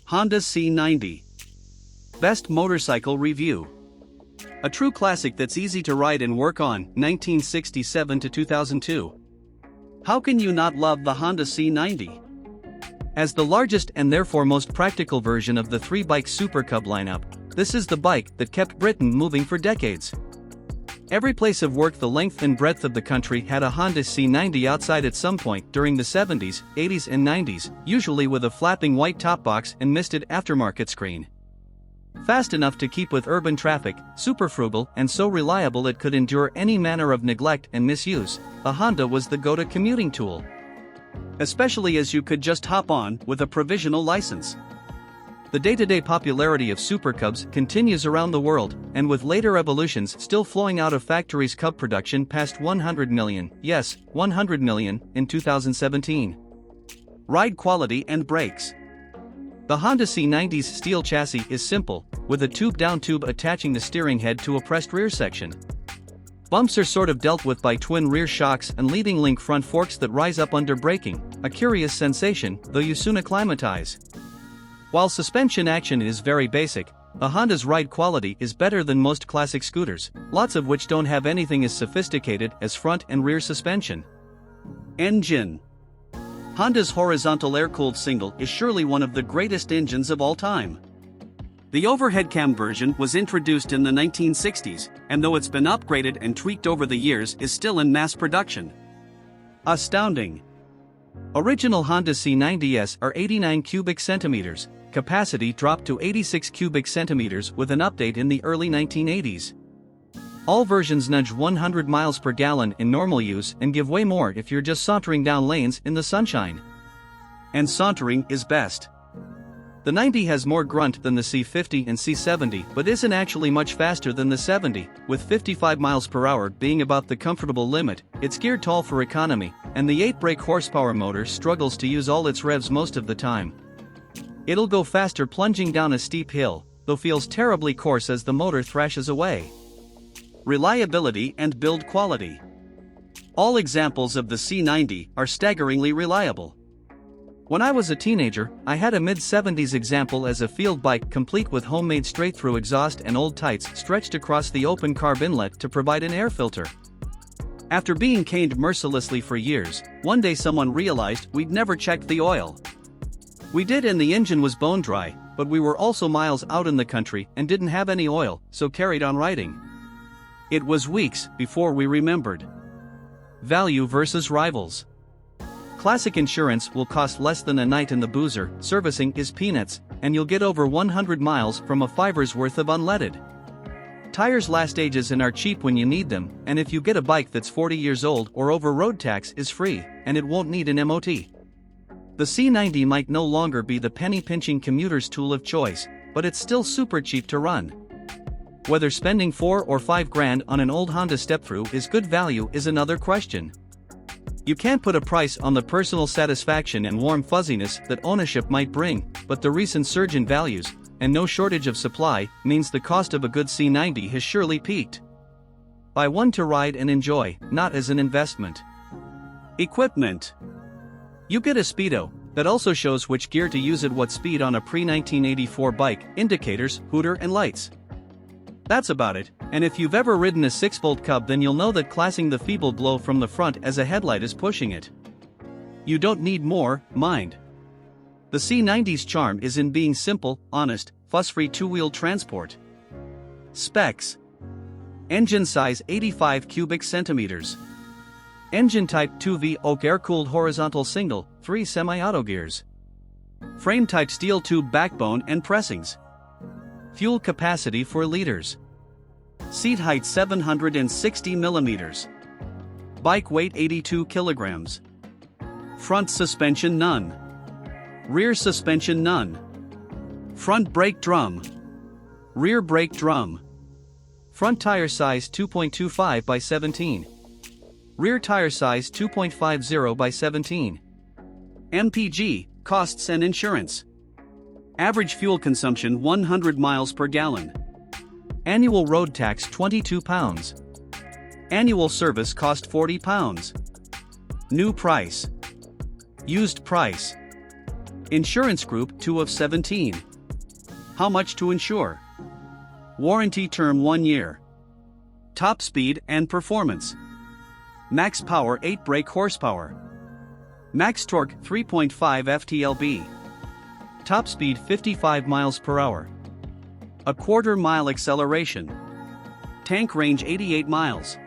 Honda C90. Best Motorcycle Review. A true classic that's easy to ride and work on, 1967 to 2002. How can you not love the Honda C90? As the largest and therefore most practical version of the three-bike Super Cub lineup, this is the bike that kept Britain moving for decades. Every place of work the length and breadth of the country had a Honda C90 outside at some point during the 70s, 80s and 90s, usually with a flapping white top box and misted aftermarket screen. Fast enough to keep with urban traffic, super frugal and so reliable it could endure any manner of neglect and misuse, a Honda was the go-to commuting tool. Especially as you could just hop on with a provisional license. The day-to-day popularity of Super Cubs continues around the world, and with later evolutions still flowing out of factories, Cub production passed 100 million, yes, 100 million, in 2017. Ride quality and brakes. The Honda C90's steel chassis is simple, with a tube-down tube attaching the steering head to a pressed rear section. Bumps are sort of dealt with by twin rear shocks and leading link front forks that rise up under braking, a curious sensation, though you soon acclimatize. While suspension action is very basic, a Honda's ride quality is better than most classic scooters, lots of which don't have anything as sophisticated as front and rear suspension. Engine. Honda's horizontal air-cooled single is surely one of the greatest engines of all time. The overhead cam version was introduced in the 1960s, and though it's been upgraded and tweaked over the years, is still in mass production. Astounding. Original Honda C90s are 89 cubic centimeters. Capacity dropped to 86 cubic centimeters with an update in the early 1980s. All versions nudge 100 miles per gallon in normal use and give way more if you're just sauntering down lanes in the sunshine. And sauntering is best. The 90 has more grunt than the C50 and C70 but isn't actually much faster than the 70, with 55 miles per hour being about the comfortable limit. It's geared tall for economy, and the 8 brake horsepower motor struggles to use all its revs most of the time. It'll go faster plunging down a steep hill, though feels terribly coarse as the motor thrashes away. Reliability and build quality. All examples of the C90 are staggeringly reliable. When I was a teenager, I had a mid-70s example as a field bike complete with homemade straight-through exhaust and old tights stretched across the open carb inlet to provide an air filter. After being caned mercilessly for years, one day someone realized we'd never checked the oil. We did, and the engine was bone dry, but we were also miles out in the country and didn't have any oil, so carried on riding. It was weeks before we remembered. Value versus rivals. Classic insurance will cost less than a night in the boozer, servicing is peanuts, and you'll get over 100 miles from a fiver's worth of unleaded. Tires last ages and are cheap when you need them, and if you get a bike that's 40 years old or over, road tax is free, and it won't need an MOT. The C90 might no longer be the penny-pinching commuter's tool of choice, but it's still super cheap to run. Whether spending 4 or 5 grand on an old Honda step-through is good value is another question. You can't put a price on the personal satisfaction and warm fuzziness that ownership might bring, but the recent surge in values, and no shortage of supply, means the cost of a good C90 has surely peaked. Buy one to ride and enjoy, not as an investment. Equipment. You get a speedo that also shows which gear to use at what speed on a pre-1984 bike, indicators, hooter and lights. That's about it, and if you've ever ridden a 6-volt Cub then you'll know that classing the feeble glow from the front as a headlight is pushing it. You don't need more, mind. The C90's charm is in being simple, honest, fuss-free two-wheel transport. Specs. Engine size 85 cubic centimeters. Engine type 2V oak air-cooled horizontal single, 3 semi-auto gears. Frame type steel tube backbone and pressings. Fuel capacity 4 liters. Seat height 760 millimeters. Bike weight 82 kilograms. Front suspension none. Rear suspension none. Front brake drum. Rear brake drum. Front tire size 2.25 by 17. Rear tire size 2.50 by 17. MPG, costs and insurance. Average fuel consumption 100 miles per gallon. Annual road tax £22. Annual service cost £40. New price. Used price. Insurance group 2 of 17. How much to insure? Warranty term 1 year. Top speed and performance. Max power 8 brake horsepower. Max torque 3.5 ft-lb. Top speed 55 miles per hour. A quarter mile acceleration. Tank range 88 miles.